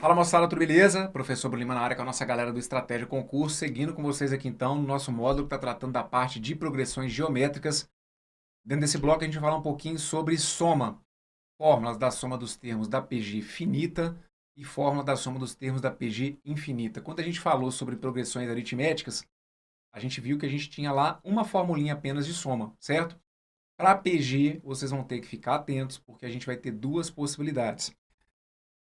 Fala moçada, tudo beleza? Professor Bruno Lima na área com a nossa galera do Estratégia Concurso, seguindo com vocês aqui então no nosso módulo que está tratando da parte de progressões geométricas. Dentro desse bloco a gente vai falar um pouquinho sobre soma, fórmulas da soma dos termos da PG finita e fórmula da soma dos termos da PG infinita. Quando a gente falou sobre progressões aritméticas, a gente viu que a gente tinha lá uma formulinha apenas de soma, certo? Para PG, vocês vão ter que ficar atentos, porque a gente vai ter duas possibilidades.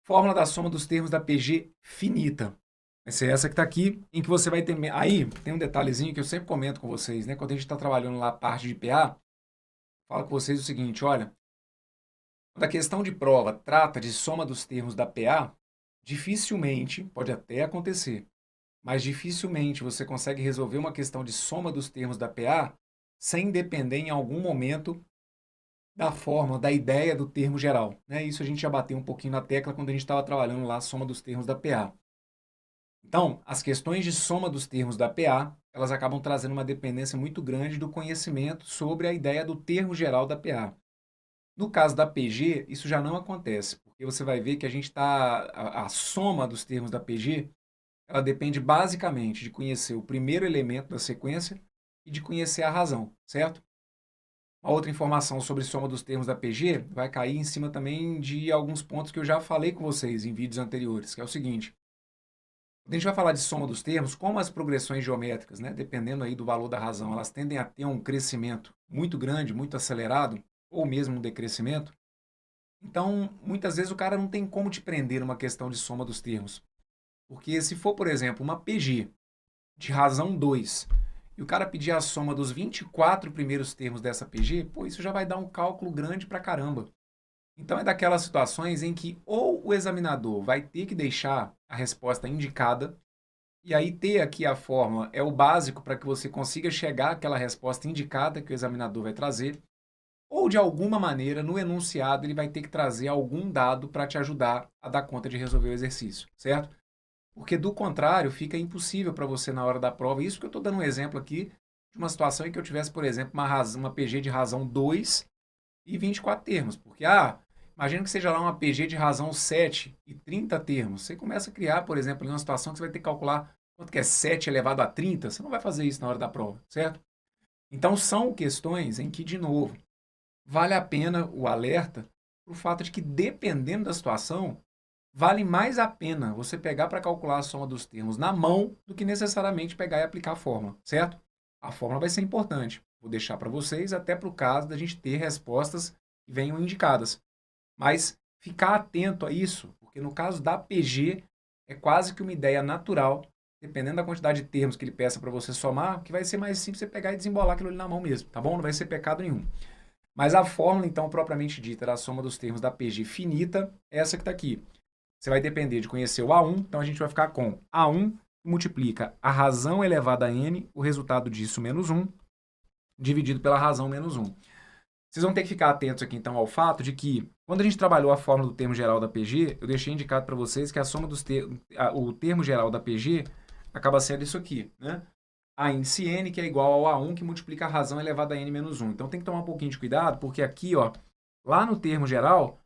Fórmula da soma dos termos da PG finita. Vai ser essa que está aqui, em que você vai ter... Aí, tem um detalhezinho que eu sempre comento com vocês, né? Quando a gente está trabalhando lá a parte de PA, falo com vocês o seguinte, olha, quando a questão de prova trata de soma dos termos da PA, dificilmente, pode até acontecer, mas dificilmente você consegue resolver uma questão de soma dos termos da PA sem depender em algum momento da forma, da ideia do termo geral. Né? Isso a gente já bateu um pouquinho na tecla quando a gente estava trabalhando lá a soma dos termos da PA. Então, as questões de soma dos termos da PA, elas acabam trazendo uma dependência muito grande do conhecimento sobre a ideia do termo geral da PA. No caso da PG, isso já não acontece, porque você vai ver que a gente está. A soma dos termos da PG, ela depende basicamente de conhecer o primeiro elemento da sequência e de conhecer a razão, certo? Uma outra informação sobre soma dos termos da PG vai cair em cima também de alguns pontos que eu já falei com vocês em vídeos anteriores, que é o seguinte: quando a gente vai falar de soma dos termos, como as progressões geométricas, né, dependendo aí do valor da razão, elas tendem a ter um crescimento muito grande, muito acelerado, ou mesmo um decrescimento, então muitas vezes o cara não tem como te prender numa questão de soma dos termos. Porque se for, por exemplo, uma PG de razão 2 e o cara pedir a soma dos 24 primeiros termos dessa PG, pô, isso já vai dar um cálculo grande pra caramba. Então é daquelas situações em que ou o examinador vai ter que deixar a resposta indicada, e aí ter aqui a fórmula é o básico para que você consiga chegar àquela resposta indicada que o examinador vai trazer, ou de alguma maneira no enunciado ele vai ter que trazer algum dado para te ajudar a dar conta de resolver o exercício, certo? Porque do contrário fica impossível para você na hora da prova. Isso que eu estou dando um exemplo aqui de uma situação em que eu tivesse, por exemplo, uma PG de razão 2 e 24 termos. Porque, imagina que seja lá uma PG de razão 7 e 30 termos. Você começa a criar, por exemplo, uma situação que você vai ter que calcular quanto que é 7 elevado a 30. Você não vai fazer isso na hora da prova, certo? Então, são questões em que, de novo, vale a pena o alerta para o fato de que, dependendo da situação, vale mais a pena você pegar para calcular a soma dos termos na mão do que necessariamente pegar e aplicar a fórmula, certo? A fórmula vai ser importante. Vou deixar para vocês até para o caso da gente ter respostas que venham indicadas. Mas ficar atento a isso, porque no caso da PG é quase que uma ideia natural, dependendo da quantidade de termos que ele peça para você somar, que vai ser mais simples você pegar e desembolar aquilo ali na mão mesmo, tá bom? Não vai ser pecado nenhum. Mas a fórmula, então, propriamente dita, da soma dos termos da PG finita, é essa que está aqui. Você vai depender de conhecer o A1, então a gente vai ficar com A1 que multiplica a razão elevada a n, o resultado disso menos 1, dividido pela razão menos 1. Vocês vão ter que ficar atentos aqui então ao fato de que, quando a gente trabalhou a fórmula do termo geral da PG, eu deixei indicado para vocês que a soma dos o termo geral da PG acaba sendo isso aqui, né? A índice n, que é igual ao A1, que multiplica a razão elevada a n menos 1. Então tem que tomar um pouquinho de cuidado, porque aqui, ó, lá no termo geral,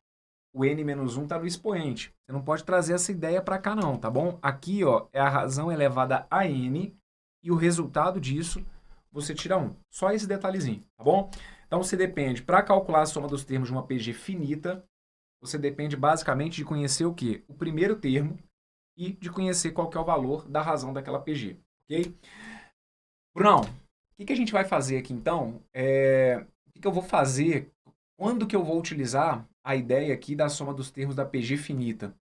o n menos 1 está no expoente. Você não pode trazer essa ideia para cá não, tá bom? Aqui, ó, é a razão elevada a n e o resultado disso você tira 1. Só esse detalhezinho, tá bom? Então você depende, para calcular a soma dos termos de uma PG finita, você depende basicamente de conhecer o quê? O primeiro termo e de conhecer qual que é o valor da razão daquela PG, ok? Brunão, o que a gente vai fazer aqui então? O que eu vou fazer? Quando que eu vou utilizar a ideia aqui da soma dos termos da PG finita?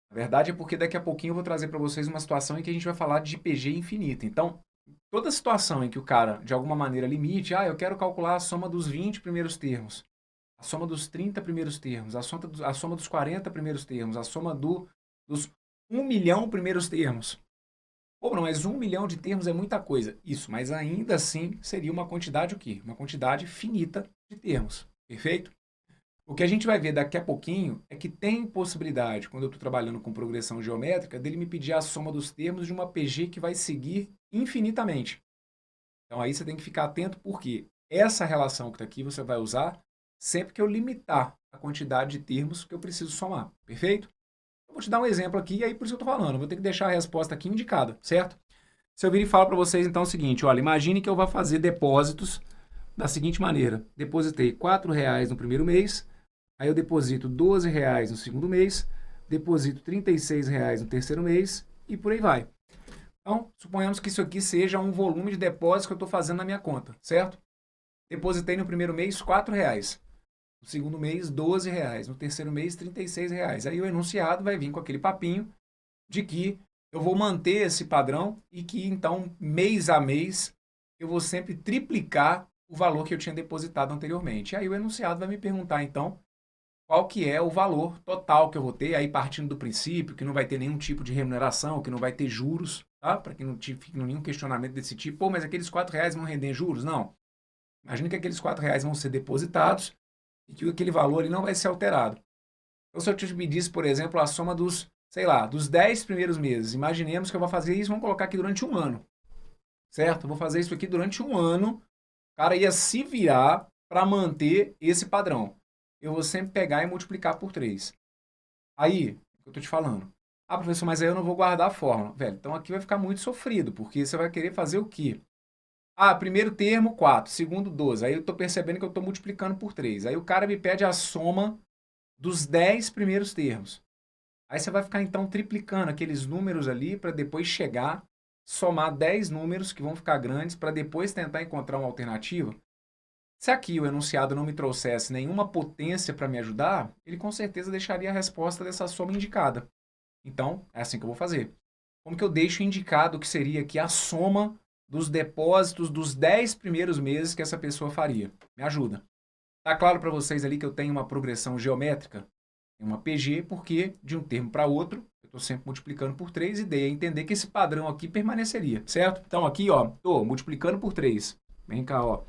A verdade é porque daqui a pouquinho eu vou trazer para vocês uma situação em que a gente vai falar de PG infinita. Então, toda situação em que o cara, de alguma maneira, limite, eu quero calcular a soma dos 20 primeiros termos, a soma dos 30 primeiros termos, a soma dos 40 primeiros termos, a soma dos 1 milhão primeiros termos. Pô, não, mas 1 milhão de termos é muita coisa. Isso, mas ainda assim seria uma quantidade o quê? Uma quantidade finita de termos. Perfeito? O que a gente vai ver daqui a pouquinho é que tem possibilidade, quando eu estou trabalhando com progressão geométrica, dele me pedir a soma dos termos de uma PG que vai seguir infinitamente. Então aí você tem que ficar atento porque essa relação que está aqui você vai usar sempre que eu limitar a quantidade de termos que eu preciso somar. Perfeito? Eu vou te dar um exemplo aqui, e aí por isso que eu estou falando, eu vou ter que deixar a resposta aqui indicada, certo? Se eu vir e falo para vocês então o seguinte, olha, imagine que eu vou fazer depósitos da seguinte maneira. Depositei R$ 4 no primeiro mês, aí eu deposito R$ 12 no segundo mês, deposito R$ 36 no terceiro mês e por aí vai. Então, suponhamos que isso aqui seja um volume de depósito que eu estou fazendo na minha conta, certo? Depositei no primeiro mês R$ 4, no segundo mês R$ 12, no terceiro mês R$ 36. Aí o enunciado vai vir com aquele papinho de que eu vou manter esse padrão e que então, mês a mês, eu vou sempre triplicar o valor que eu tinha depositado anteriormente. Aí o enunciado vai me perguntar então qual que é o valor total que eu vou ter, aí partindo do princípio que não vai ter nenhum tipo de remuneração, que não vai ter juros, tá? Para que não fique nenhum questionamento desse tipo, pô, mas aqueles R$ 4 vão render juros? Não. Imagina que aqueles R$ 4 vão ser depositados e que aquele valor ele não vai ser alterado. Então, se eu te pedisse, por exemplo, a soma dos, sei lá, dos 10 primeiros meses, imaginemos que eu vou fazer isso, vamos colocar aqui durante um ano, certo? Eu vou fazer isso aqui durante um ano, o cara ia se virar para manter esse padrão. Eu vou sempre pegar e multiplicar por 3. Aí, eu estou te falando. Ah, professor, mas aí eu não vou guardar a fórmula. Velho, então aqui vai ficar muito sofrido, porque você vai querer fazer o quê? Ah, primeiro termo, 4. Segundo, 12. Aí eu estou percebendo que eu estou multiplicando por 3. Aí o cara me pede a soma dos 10 primeiros termos. Aí você vai ficar então triplicando aqueles números ali para depois chegar, somar 10 números que vão ficar grandes para depois tentar encontrar uma alternativa. Se aqui o enunciado não me trouxesse nenhuma potência para me ajudar, ele com certeza deixaria a resposta dessa soma indicada. Então, é assim que eu vou fazer. Como que eu deixo indicado que seria aqui a soma dos depósitos dos 10 primeiros meses que essa pessoa faria? Me ajuda. Tá claro para vocês ali que eu tenho uma progressão geométrica? Tem uma PG, porque de um termo para outro, eu estou sempre multiplicando por 3 e dei a entender que esse padrão aqui permaneceria, certo? Então aqui, ó, estou multiplicando por 3. Vem cá, ó.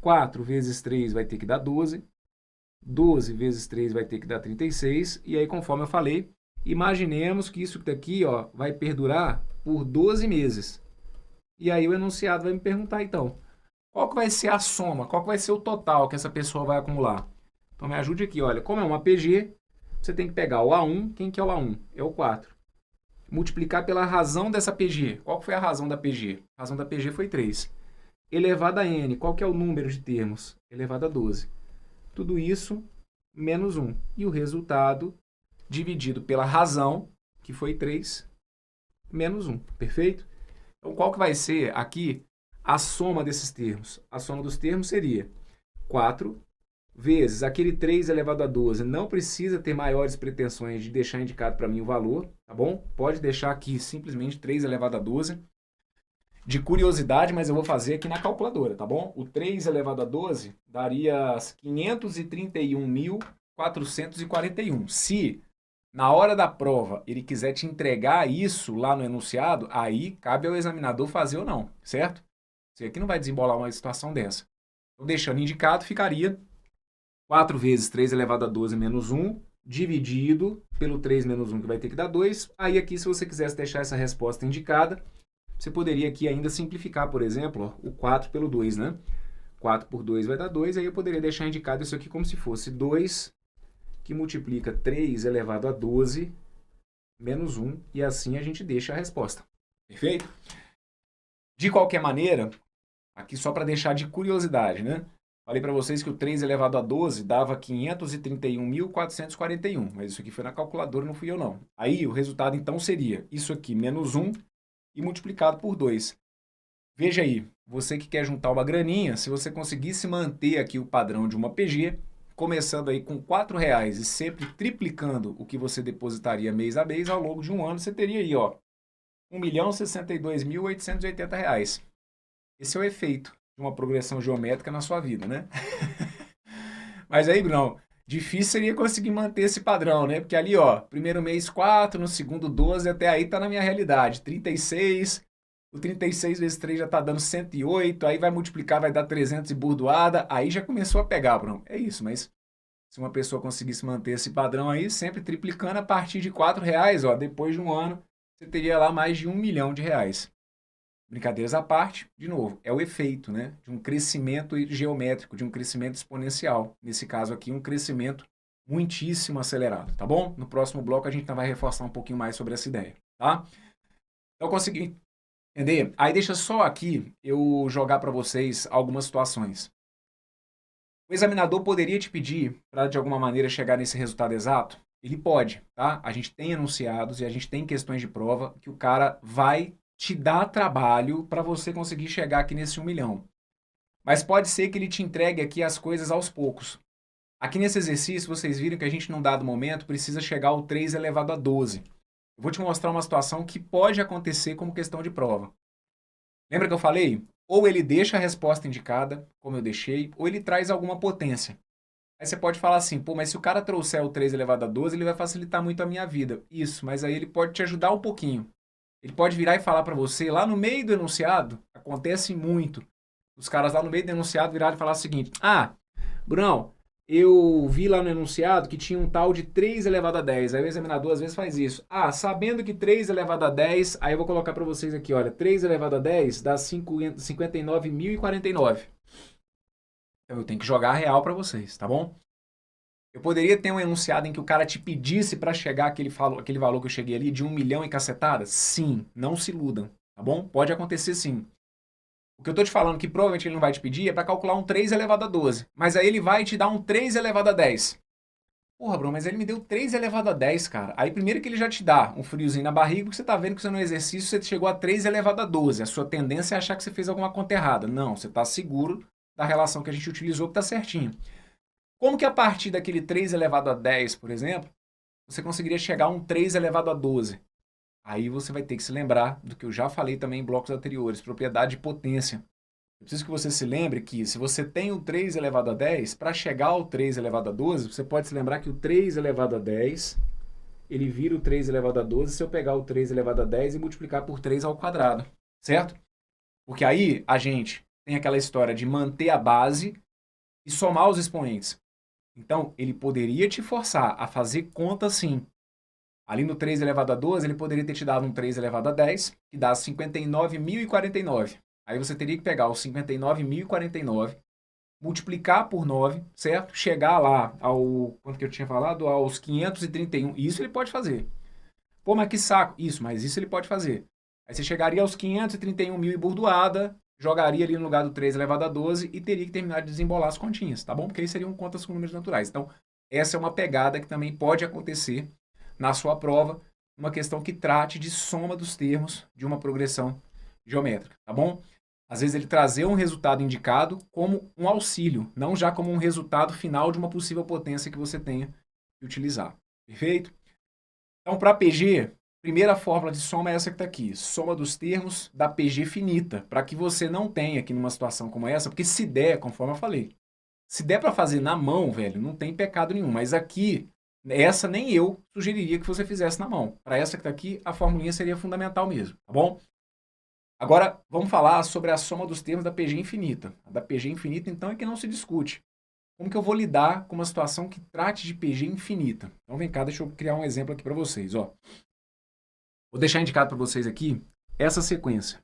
4 vezes 3 vai ter que dar 12. 12 vezes 3 vai ter que dar 36. E aí, conforme eu falei, imaginemos que isso daqui, ó, vai perdurar por 12 meses. E aí o enunciado vai me perguntar, então, qual que vai ser a soma? Qual que vai ser o total que essa pessoa vai acumular? Então me ajude aqui, olha, como é uma PG, você tem que pegar o A1. Quem que é o A1? É o 4. Multiplicar pela razão dessa PG. Qual foi a razão da PG? A razão da PG foi 3. Elevado a n, qual que é o número de termos? Elevado a 12. Tudo isso menos 1. E o resultado dividido pela razão, que foi 3, menos 1. Perfeito? Então, qual que vai ser aqui a soma desses termos? A soma dos termos seria 4 vezes aquele 3 elevado a 12. Não precisa ter maiores pretensões de deixar indicado para mim o valor, tá bom? Pode deixar aqui simplesmente 3 elevado a 12. De curiosidade, mas eu vou fazer aqui na calculadora, tá bom? O 3 elevado a 12 daria 531.441. Se na hora da prova ele quiser te entregar isso lá no enunciado, aí cabe ao examinador fazer ou não, certo? Você aqui não vai desembolar uma situação dessa. Então, deixando indicado, ficaria 4 vezes 3 elevado a 12 menos 1, dividido pelo 3 menos 1, que vai ter que dar 2. Aí aqui, se você quisesse deixar essa resposta indicada, você poderia aqui ainda simplificar, por exemplo, ó, o 4 pelo 2, né? 4 por 2 vai dar 2, aí eu poderia deixar indicado isso aqui como se fosse 2 que multiplica 3 elevado a 12 menos 1, e assim a gente deixa a resposta. Perfeito? De qualquer maneira, aqui só para deixar de curiosidade, né? Falei para vocês que o 3 elevado a 12 dava 531.441, mas isso aqui foi na calculadora, não fui eu não. Aí o resultado então seria isso aqui menos 1 e multiplicado por 2. Veja aí, você que quer juntar uma graninha, se você conseguisse manter aqui o padrão de uma PG, começando aí com R$ 4 e sempre triplicando o que você depositaria mês a mês, ao longo de um ano você teria aí, ó, R$ 1.062.880. Esse é o efeito de uma progressão geométrica na sua vida, né? Mas aí, Bruno, difícil seria conseguir manter esse padrão, né? Porque ali, ó, primeiro mês 4, no segundo 12, até aí tá na minha realidade. 36, o 36 vezes 3 já tá dando 108, aí vai multiplicar, vai dar 300 e burdoada, aí já começou a pegar, Bruno. É isso, mas se uma pessoa conseguisse manter esse padrão aí, sempre triplicando a partir de R$ 4, ó, depois de um ano, você teria lá mais de R$ 1.000.000. Brincadeiras à parte, de novo, é o efeito, né, de um crescimento geométrico, de um crescimento exponencial. Nesse caso aqui, um crescimento muitíssimo acelerado, tá bom? No próximo bloco a gente vai reforçar um pouquinho mais sobre essa ideia, tá? Então, consegui entender? Aí deixa só aqui eu jogar para vocês algumas situações. O examinador poderia te pedir para, de alguma maneira, chegar nesse resultado exato? Ele pode, tá? A gente tem enunciados e a gente tem questões de prova que o cara vai te dar trabalho para você conseguir chegar aqui nesse 1 milhão. Mas pode ser que ele te entregue aqui as coisas aos poucos. Aqui nesse exercício, vocês viram que a gente, num dado momento, precisa chegar ao 3 elevado a 12. Eu vou te mostrar uma situação que pode acontecer como questão de prova. Lembra que eu falei? Ou ele deixa a resposta indicada, como eu deixei, ou ele traz alguma potência. Aí você pode falar assim, pô, mas se o cara trouxer o 3 elevado a 12, ele vai facilitar muito a minha vida. Isso, mas aí ele pode te ajudar um pouquinho. Ele pode virar e falar para você, lá no meio do enunciado, acontece muito. Os caras lá no meio do enunciado viraram e falar o seguinte, Brunão, eu vi lá no enunciado que tinha um tal de 3 elevado a 10. Aí o examinador às vezes faz isso. Sabendo que 3 elevado a 10, aí eu vou colocar para vocês aqui, olha, 3 elevado a 10 dá 59.049. Então eu tenho que jogar a real para vocês, tá bom? Eu poderia ter um enunciado em que o cara te pedisse para chegar aquele valor que eu cheguei ali de 1 milhão e cacetada? Sim, não se iludam, tá bom? Pode acontecer sim. O que eu tô te falando que provavelmente ele não vai te pedir é para calcular um 3 elevado a 12. Mas aí ele vai te dar um 3 elevado a 10. Porra, Bruno, mas ele me deu 3 elevado a 10, cara. Aí primeiro que ele já te dá um friozinho na barriga, porque você tá vendo que você no exercício você chegou a 3 elevado a 12. A sua tendência é achar que você fez alguma conta errada. Não, você tá seguro da relação que a gente utilizou que tá certinho. Como que a partir daquele 3 elevado a 10, por exemplo, você conseguiria chegar a um 3 elevado a 12? Aí você vai ter que se lembrar do que eu já falei também em blocos anteriores, propriedade de potência. Eu preciso que você se lembre que se você tem o 3 elevado a 10, para chegar ao 3 elevado a 12, você pode se lembrar que o 3 elevado a 10, ele vira o 3 elevado a 12 se eu pegar o 3 elevado a 10 e multiplicar por 3 ao quadrado, certo? Porque aí a gente tem aquela história de manter a base e somar os expoentes. Então, ele poderia te forçar a fazer conta sim. Ali no 3 elevado a 12, ele poderia ter te dado um 3 elevado a 10, que dá 59.049. Aí você teria que pegar os 59.049, multiplicar por 9, certo? Chegar lá ao, quanto que eu tinha falado? Aos 531. Isso ele pode fazer. Pô, mas que saco. Isso, mas isso ele pode fazer. Aí você chegaria aos 531 mil e burdoada, jogaria ali no lugar do 3 elevado a 12 e teria que terminar de desembolar as continhas, tá bom? Porque aí seriam contas com números naturais. Então, essa é uma pegada que também pode acontecer na sua prova, uma questão que trate de soma dos termos de uma progressão geométrica, tá bom? Às vezes ele trazer um resultado indicado como um auxílio, não já como um resultado final de uma possível potência que você tenha que utilizar. Perfeito? Então, para PG, primeira fórmula de soma é essa que está aqui. Soma dos termos da PG finita, para que você não tenha aqui numa situação como essa, porque se der, conforme eu falei, se der para fazer na mão, velho, não tem pecado nenhum. Mas aqui, essa nem eu sugeriria que você fizesse na mão. Para essa que está aqui, a formulinha seria fundamental mesmo, tá bom? Agora, vamos falar sobre a soma dos termos da PG infinita. A da PG infinita, então, é que não se discute. Como que eu vou lidar com uma situação que trate de PG infinita? Então, vem cá, deixa eu criar um exemplo aqui para vocês. Ó. Vou deixar indicado para vocês aqui essa sequência.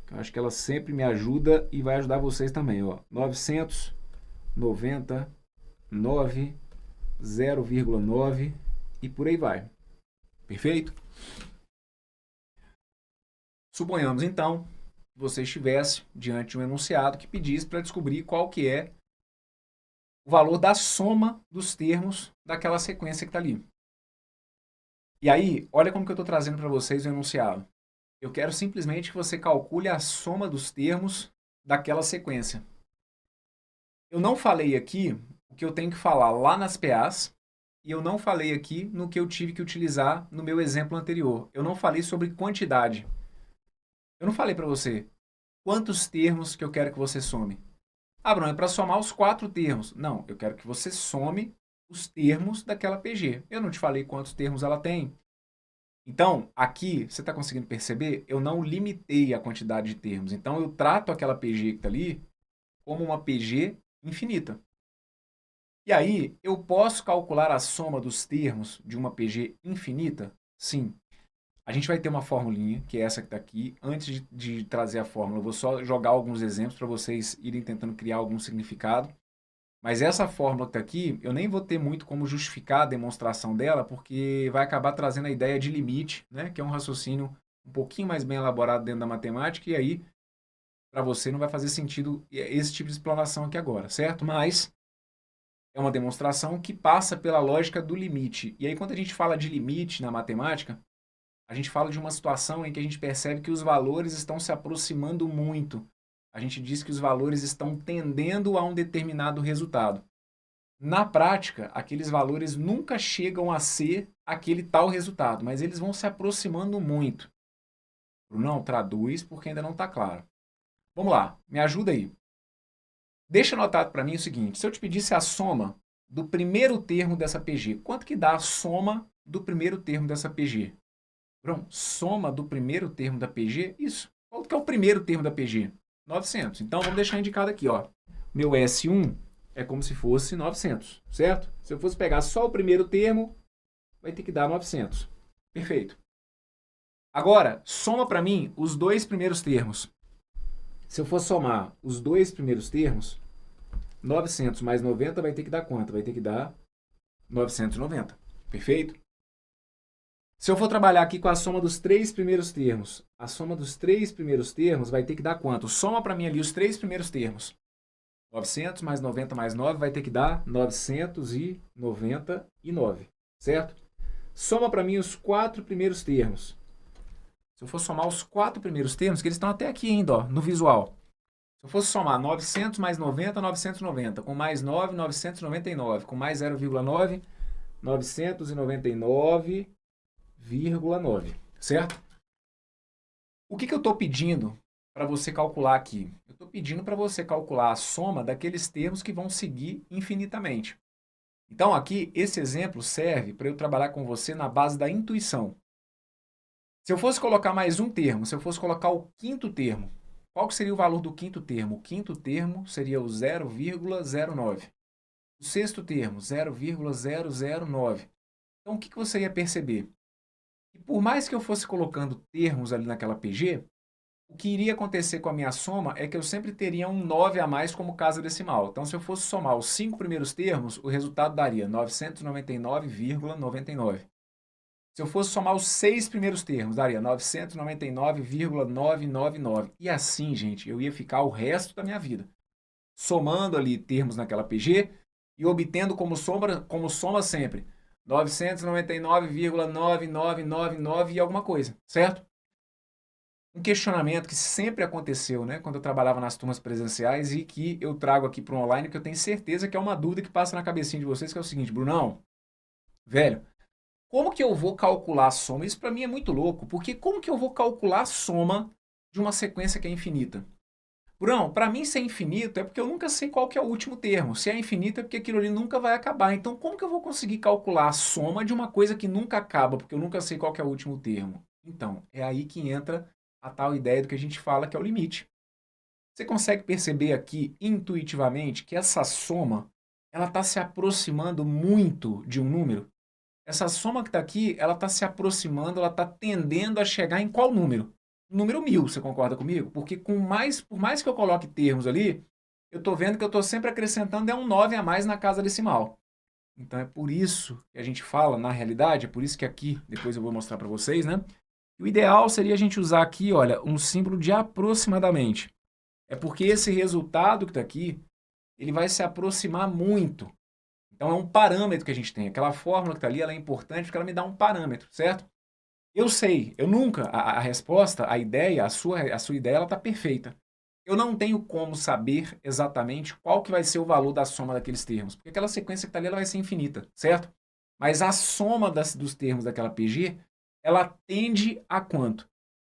Eu acho que ela sempre me ajuda e vai ajudar vocês também. Ó. 999, 0,9 e por aí vai. Perfeito? Suponhamos, então, que você estivesse diante de um enunciado que pedisse para descobrir qual que é o valor da soma dos termos daquela sequência que está ali. E aí, olha como que eu estou trazendo para vocês o enunciado. Eu quero simplesmente que você calcule a soma dos termos daquela sequência. Eu não falei aqui o que eu tenho que falar lá nas PAs e eu não falei aqui no que eu tive que utilizar no meu exemplo anterior. Eu não falei sobre quantidade. Eu não falei para você quantos termos que eu quero que você some. Bruno, é para somar os 4 termos. Não, eu quero que você some os termos daquela PG. Eu não te falei quantos termos ela tem. Então, aqui, você está conseguindo perceber? Eu não limitei a quantidade de termos. Então, eu trato aquela PG que está ali como uma PG infinita. E aí, eu posso calcular a soma dos termos de uma PG infinita? Sim. A gente vai ter uma formulinha, que é essa que está aqui. Antes de trazer a fórmula, eu vou só jogar alguns exemplos para vocês irem tentando criar algum significado. Mas essa fórmula que está aqui, eu nem vou ter muito como justificar a demonstração dela, porque vai acabar trazendo a ideia de limite, né? Que é um raciocínio um pouquinho mais bem elaborado dentro da matemática, e aí, para você, não vai fazer sentido esse tipo de explanação aqui agora, certo? Mas é uma demonstração que passa pela lógica do limite. E aí, quando a gente fala de limite na matemática, a gente fala de uma situação em que a gente percebe que os valores estão se aproximando muito. A gente diz que os valores estão tendendo a um determinado resultado. Na prática, aqueles valores nunca chegam a ser aquele tal resultado, mas eles vão se aproximando muito. Não, traduz porque ainda não está claro. Vamos lá, me ajuda aí. Deixa anotado para mim o seguinte, se eu te pedisse a soma do primeiro termo dessa PG, quanto que dá a soma do primeiro termo dessa PG? Pronto, soma do primeiro termo da PG, isso. Qual que é o primeiro termo da PG? 900. Então, vamos deixar indicado aqui, ó. Meu S1 é como se fosse 900, certo? Se eu fosse pegar só o primeiro termo, vai ter que dar 900. Perfeito. Agora, soma para mim os dois primeiros termos. Se eu for somar os dois primeiros termos, 900 mais 90 vai ter que dar quanto? Vai ter que dar 990. Perfeito? Se eu for trabalhar aqui com a soma dos três primeiros termos, a soma dos três primeiros termos vai ter que dar quanto? Soma para mim ali os três primeiros termos. 900 mais 90 mais 9 vai ter que dar 999, certo? Soma para mim os quatro primeiros termos. Se eu for somar os quatro primeiros termos, que eles estão até aqui ainda, ó, no visual. Se eu fosse somar 900 mais 90, 990, com mais 9, 999, com mais 0,9, 999,9, certo? O que eu estou pedindo para você calcular aqui? Eu estou pedindo para você calcular a soma daqueles termos que vão seguir infinitamente. Então, aqui, esse exemplo serve para eu trabalhar com você na base da intuição. Se eu fosse colocar mais um termo, se eu fosse colocar o quinto termo, qual que seria o valor do quinto termo? O quinto termo seria o 0,09. O sexto termo, 0,009. Então, o que você ia perceber? E por mais que eu fosse colocando termos ali naquela PG, o que iria acontecer com a minha soma é que eu sempre teria um 9 a mais como casa decimal. Então, se eu fosse somar os cinco primeiros termos, o resultado daria 999,99. Se eu fosse somar os seis primeiros termos, daria 999,999. E assim, gente, eu ia ficar o resto da minha vida somando ali termos naquela PG e obtendo como soma sempre 999,9999 e alguma coisa, certo? Um questionamento que sempre aconteceu, né, quando eu trabalhava nas turmas presenciais e que eu trago aqui para o online, que eu tenho certeza que é uma dúvida que passa na cabecinha de vocês, que é o seguinte, Brunão, velho, como que eu vou calcular a soma? Isso para mim é muito louco, porque como que eu vou calcular a soma de uma sequência que é infinita? Brunão, para mim ser infinito é porque eu nunca sei qual que é o último termo. Se é infinito é porque aquilo ali nunca vai acabar. Então como que eu vou conseguir calcular a soma de uma coisa que nunca acaba, porque eu nunca sei qual que é o último termo? Então, é aí que entra a tal ideia do que a gente fala que é o limite. Você consegue perceber aqui intuitivamente que essa soma ela está se aproximando muito de um número? Essa soma que está aqui, ela está se aproximando, ela está tendendo a chegar em qual número? Número 1000, você concorda comigo? Porque por mais que eu coloque termos ali, eu estou vendo que eu estou sempre acrescentando um 9 a mais na casa decimal. Então é por isso que a gente fala, na realidade, é por isso que aqui, depois eu vou mostrar para vocês, né? O ideal seria a gente usar aqui, olha, um símbolo de aproximadamente. É porque esse resultado que está aqui, ele vai se aproximar muito. Então é um parâmetro que a gente tem. Aquela fórmula que está ali, ela é importante porque ela me dá um parâmetro, certo? Eu sei, eu nunca, a resposta, a ideia, a sua ideia, ela está perfeita. Eu não tenho como saber exatamente qual que vai ser o valor da soma daqueles termos, porque aquela sequência que está ali, ela vai ser infinita, certo? Mas a soma dos termos daquela PG, ela tende a quanto?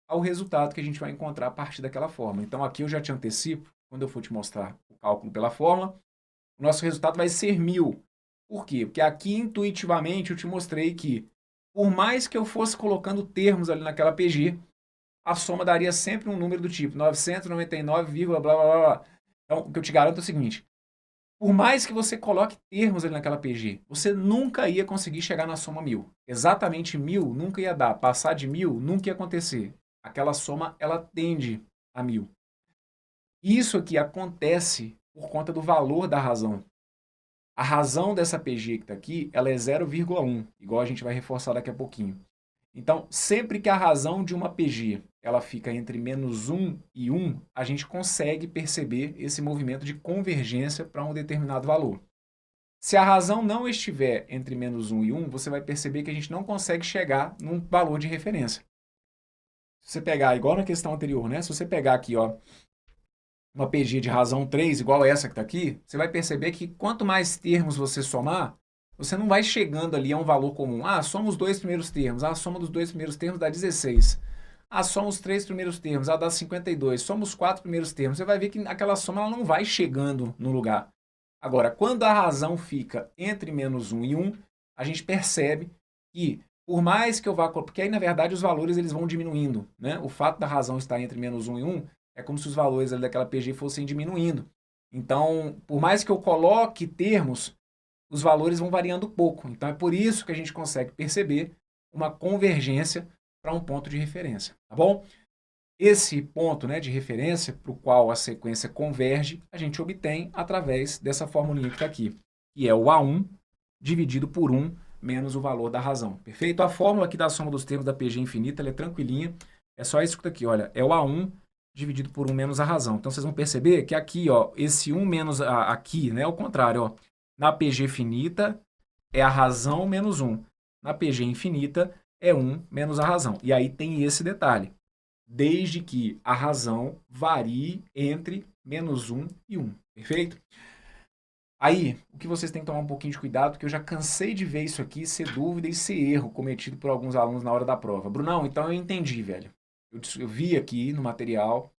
Ao resultado que a gente vai encontrar a partir daquela fórmula. Então aqui eu já te antecipo, quando eu for te mostrar o cálculo pela fórmula, o nosso resultado vai ser 1000. Por quê? Porque aqui intuitivamente eu te mostrei que por mais que eu fosse colocando termos ali naquela PG, a soma daria sempre um número do tipo 999, blá blá blá blá. Então, o que eu te garanto é o seguinte, por mais que você coloque termos ali naquela PG, você nunca ia conseguir chegar na soma 1000. Exatamente 1000 nunca ia dar. Passar de 1000 nunca ia acontecer. Aquela soma, ela tende a 1000. Isso aqui acontece por conta do valor da razão. A razão dessa PG que está aqui, ela é 0,1, igual a gente vai reforçar daqui a pouquinho. Então, sempre que a razão de uma PG ela fica entre -1 e 1, a gente consegue perceber esse movimento de convergência para um determinado valor. Se a razão não estiver entre -1 e 1, você vai perceber que a gente não consegue chegar num valor de referência. Se você pegar, igual na questão anterior, né? Se você pegar aqui, ó, uma PG de razão 3, igual essa que está aqui, você vai perceber que quanto mais termos você somar, você não vai chegando ali a um valor comum. Ah, soma os dois primeiros termos. Ah, a soma dos dois primeiros termos dá 16. Ah, soma os três primeiros termos. Ah, dá 52. Soma os quatro primeiros termos. Você vai ver que aquela soma ela não vai chegando no lugar. Agora, quando a razão fica entre -1 e 1, a gente percebe que, por mais que eu vá... Porque aí, na verdade, os valores eles vão diminuindo, né? O fato da razão estar entre -1 e 1 é como se os valores ali daquela PG fossem diminuindo. Então, por mais que eu coloque termos, os valores vão variando pouco. Então, é por isso que a gente consegue perceber uma convergência para um ponto de referência, tá bom? Esse ponto, né, de referência para o qual a sequência converge, a gente obtém através dessa formulinha que está aqui, que é o A1 dividido por 1 menos o valor da razão. Perfeito? A fórmula aqui da soma dos termos da PG infinita ela é tranquilinha. É só isso aqui, olha. É o A1 dividido por 1 menos a razão. Então, vocês vão perceber que aqui, ó, esse 1 menos aqui, né, é o contrário, ó. Na PG finita é a razão menos 1. Na PG infinita é 1 menos a razão. E aí tem esse detalhe. Desde que a razão varie entre -1 e 1. Perfeito? Aí, o que vocês têm que tomar um pouquinho de cuidado, porque eu já cansei de ver isso aqui ser dúvida e ser erro cometido por alguns alunos na hora da prova. Brunão, então eu entendi, velho. Eu vi aqui no material,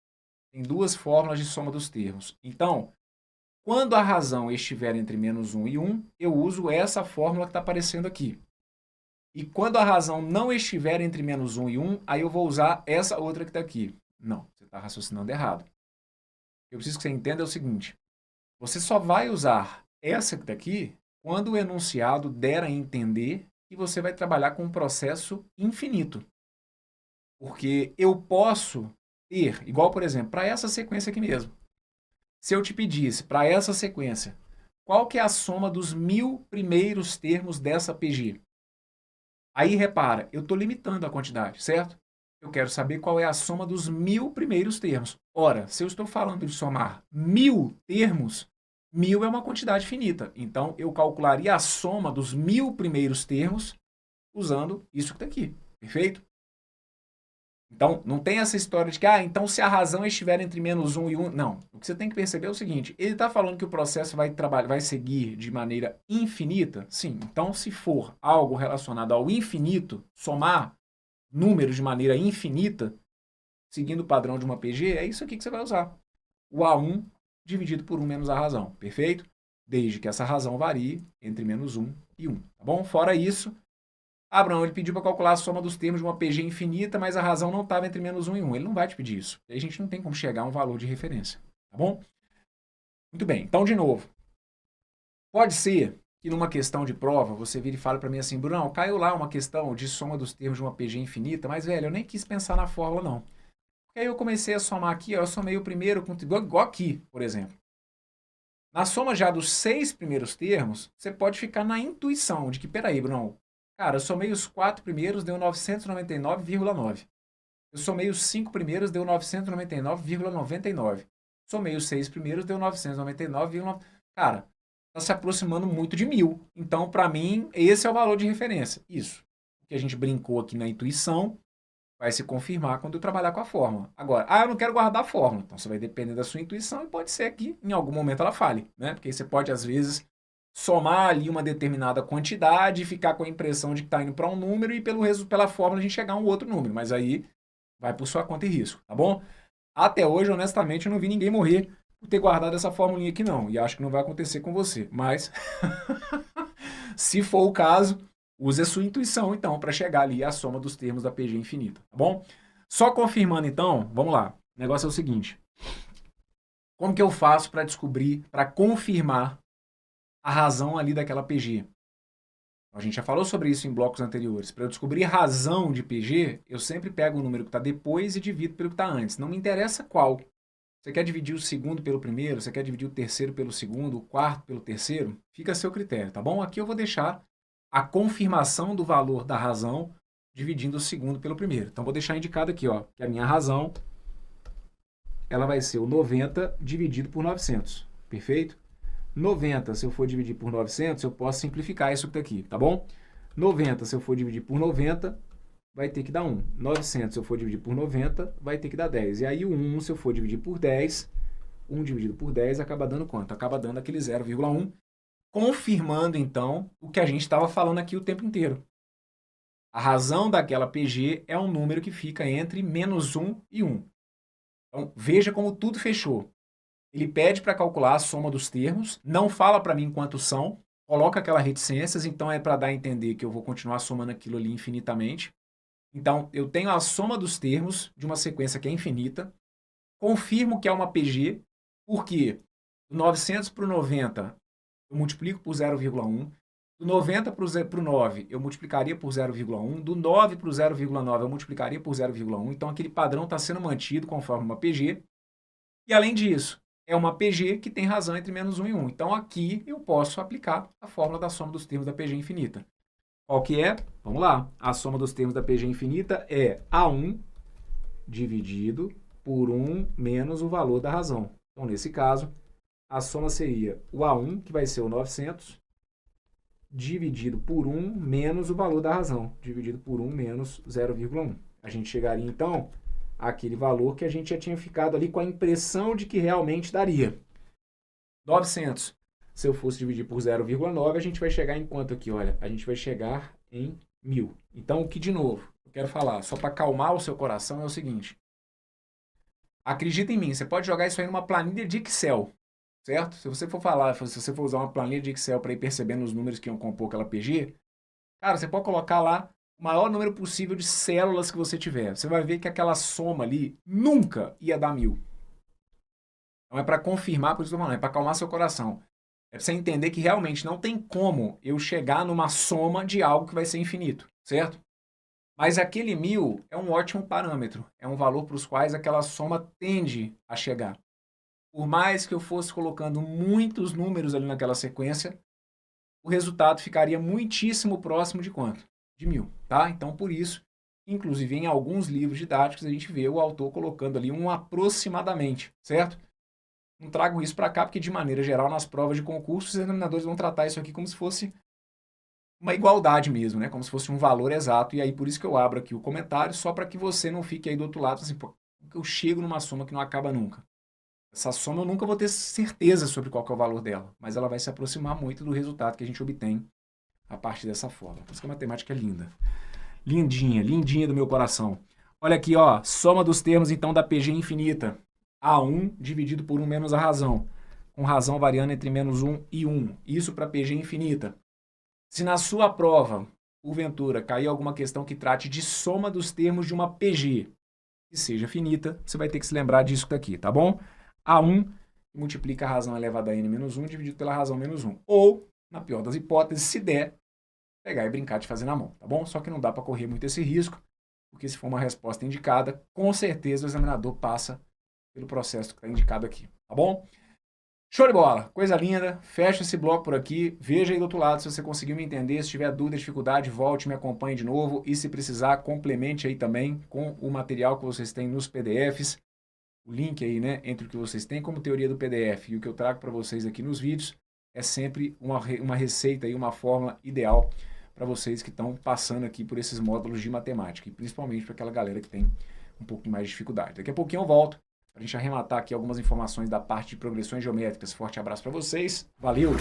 tem duas fórmulas de soma dos termos. Então, quando a razão estiver entre -1 e 1, eu uso essa fórmula que está aparecendo aqui. E quando a razão não estiver entre -1 e 1, aí eu vou usar essa outra que está aqui. Não, você está raciocinando errado. Eu preciso que você entenda o seguinte. Você só vai usar essa que está aqui quando o enunciado der a entender que você vai trabalhar com um processo infinito. Porque eu posso ter, igual por exemplo, para essa sequência aqui mesmo. Se eu te pedisse para essa sequência, qual que é a soma dos 1000 primeiros termos dessa PG? Aí repara, eu estou limitando a quantidade, certo? Eu quero saber qual é a soma dos 1000 primeiros termos. Ora, se eu estou falando de somar 1000 termos, 1000 é uma quantidade finita. Então, eu calcularia a soma dos 1000 primeiros termos usando isso que está aqui. Perfeito? Então, não tem essa história de que, então se a razão estiver entre -1 e 1, não. O que você tem que perceber é o seguinte, ele está falando que o processo vai seguir de maneira infinita? Sim. Então, se for algo relacionado ao infinito, somar números de maneira infinita, seguindo o padrão de uma PG, é isso aqui que você vai usar. O A1 dividido por 1 menos a razão. Perfeito? Desde que essa razão varie entre -1 e 1. Tá bom? Fora isso, Abraão, ele pediu para calcular a soma dos termos de uma PG infinita, mas a razão não estava entre -1 e 1. Ele não vai te pedir isso. Aí a gente não tem como chegar a um valor de referência. Tá bom? Muito bem. Então, de novo. Pode ser que numa questão de prova, você vire e fale para mim assim, Brunão, caiu lá uma questão de soma dos termos de uma PG infinita, mas, velho, eu nem quis pensar na fórmula, não. Porque aí eu comecei a somar aqui, ó, eu somei o primeiro, igual aqui, por exemplo. Na soma já dos 6 primeiros termos, você pode ficar na intuição de que, peraí, Brunão, cara, eu somei os 4 primeiros, deu 999,9. Eu somei os 5 primeiros, deu 999,99. Somei os 6 primeiros, deu 999,9. Cara, está se aproximando muito de 1000. Então, para mim, esse é o valor de referência. Isso. O que a gente brincou aqui na intuição vai se confirmar quando eu trabalhar com a fórmula. Agora, eu não quero guardar a fórmula. Então, você vai depender da sua intuição e pode ser que em algum momento ela fale, né? Porque aí você pode, às vezes, somar ali uma determinada quantidade e ficar com a impressão de que está indo para um número e pela fórmula a gente chegar a um outro número. Mas aí vai por sua conta e risco, tá bom? Até hoje, honestamente, eu não vi ninguém morrer por ter guardado essa formulinha aqui, não. E acho que não vai acontecer com você. Mas, se for o caso, use a sua intuição, então, para chegar ali à soma dos termos da PG infinita, tá bom? Só confirmando, então, vamos lá. O negócio é o seguinte. Como que eu faço para descobrir, para confirmar a razão ali daquela PG? A gente já falou sobre isso em blocos anteriores. Para eu descobrir razão de PG, eu sempre pego o número que está depois e divido pelo que está antes. Não me interessa qual. Você quer dividir o segundo pelo primeiro? Você quer dividir o terceiro pelo segundo? O quarto pelo terceiro? Fica a seu critério, tá bom? Aqui eu vou deixar a confirmação do valor da razão dividindo o segundo pelo primeiro. Então, vou deixar indicado aqui, ó, que a minha razão ela vai ser o 90 dividido por 900. Perfeito? 90, se eu for dividir por 900, eu posso simplificar isso aqui, tá bom? 90, se eu for dividir por 90, vai ter que dar 1. 900, se eu for dividir por 90, vai ter que dar 10. E aí o 1, se eu for dividir por 10, 1 dividido por 10 acaba dando quanto? Acaba dando aquele 0,1, confirmando, então, o que a gente estava falando aqui o tempo inteiro. A razão daquela PG é um número que fica entre menos 1 e 1. Então, veja como tudo fechou. Ele pede para calcular a soma dos termos, não fala para mim quantos são, coloca aquelas reticências, então é para dar a entender que eu vou continuar somando aquilo ali infinitamente. Então, eu tenho a soma dos termos de uma sequência que é infinita, confirmo que é uma PG, porque do 900 para o 90, eu multiplico por 0,1, do 90 para o 9, eu multiplicaria por 0,1, do 9 para o 0,9, eu multiplicaria por 0,1, então aquele padrão está sendo mantido conforme uma PG, e além disso, é uma PG que tem razão entre menos 1 e 1, então aqui eu posso aplicar a fórmula da soma dos termos da PG infinita. Qual que é? Vamos lá. A soma dos termos da PG infinita é A1 dividido por 1 menos o valor da razão. Então, nesse caso, a soma seria o A1, que vai ser o 900, dividido por 1 menos o valor da razão, dividido por 1 menos 0,1. A gente chegaria, então, àquele valor que a gente já tinha ficado ali com a impressão de que realmente daria. 900. Se eu fosse dividir por 0,9, a gente vai chegar em quanto aqui? Olha, a gente vai chegar em 1000. Então, o que de novo eu quero falar, só para acalmar o seu coração, é o seguinte. Acredita em mim, você pode jogar isso aí numa planilha de Excel, certo? Se você for falar, se você for usar uma planilha de Excel para ir percebendo os números que iam compor aquela PG, cara, você pode colocar lá o maior número possível de células que você tiver. Você vai ver que aquela soma ali nunca ia dar 1000. Então, é para confirmar, por isso que eu tô falando, é para acalmar seu coração. É pra você entender que realmente não tem como eu chegar numa soma de algo que vai ser infinito, certo? Mas aquele 1000 é um ótimo parâmetro, é um valor para os quais aquela soma tende a chegar. Por mais que eu fosse colocando muitos números ali naquela sequência, o resultado ficaria muitíssimo próximo de quanto? De 1000, tá? Então, por isso, inclusive em alguns livros didáticos, a gente vê o autor colocando ali um aproximadamente, certo? Não trago isso para cá porque, de maneira geral, nas provas de concurso, os examinadores vão tratar isso aqui como se fosse uma igualdade mesmo, né? Como se fosse um valor exato. E aí, por isso que eu abro aqui o comentário, só para que você não fique aí do outro lado, assim, pô, eu chego numa soma que não acaba nunca. Essa soma eu nunca vou ter certeza sobre qual que é o valor dela, mas ela vai se aproximar muito do resultado que a gente obtém a partir dessa forma. Por isso que a matemática é linda. Lindinha, lindinha do meu coração. Olha aqui, ó, soma dos termos, então, da PG infinita. A1 dividido por 1 menos a razão, com razão variando entre menos 1 e 1. Isso para PG infinita. Se na sua prova, porventura, cair alguma questão que trate de soma dos termos de uma PG que seja finita, você vai ter que se lembrar disso daqui, tá bom? A1 multiplica a razão elevada a n menos 1 dividido pela razão menos 1. Ou, na pior das hipóteses, se der, pegar e brincar de fazer na mão, tá bom? Só que não dá para correr muito esse risco, porque se for uma resposta indicada, com certeza o examinador passa pelo processo que está indicado aqui, tá bom? Show de bola, coisa linda, fecha esse bloco por aqui, veja aí do outro lado se você conseguiu me entender, se tiver dúvida, dificuldade, volte, me acompanhe de novo e se precisar, complemente aí também com o material que vocês têm nos PDFs, o link aí, né, entre o que vocês têm como teoria do PDF e o que eu trago para vocês aqui nos vídeos, é sempre uma receita e uma fórmula ideal para vocês que estão passando aqui por esses módulos de matemática e principalmente para aquela galera que tem um pouco mais de dificuldade. Daqui a pouquinho eu volto para a gente arrematar aqui algumas informações da parte de progressões geométricas. Forte abraço para vocês. Valeu!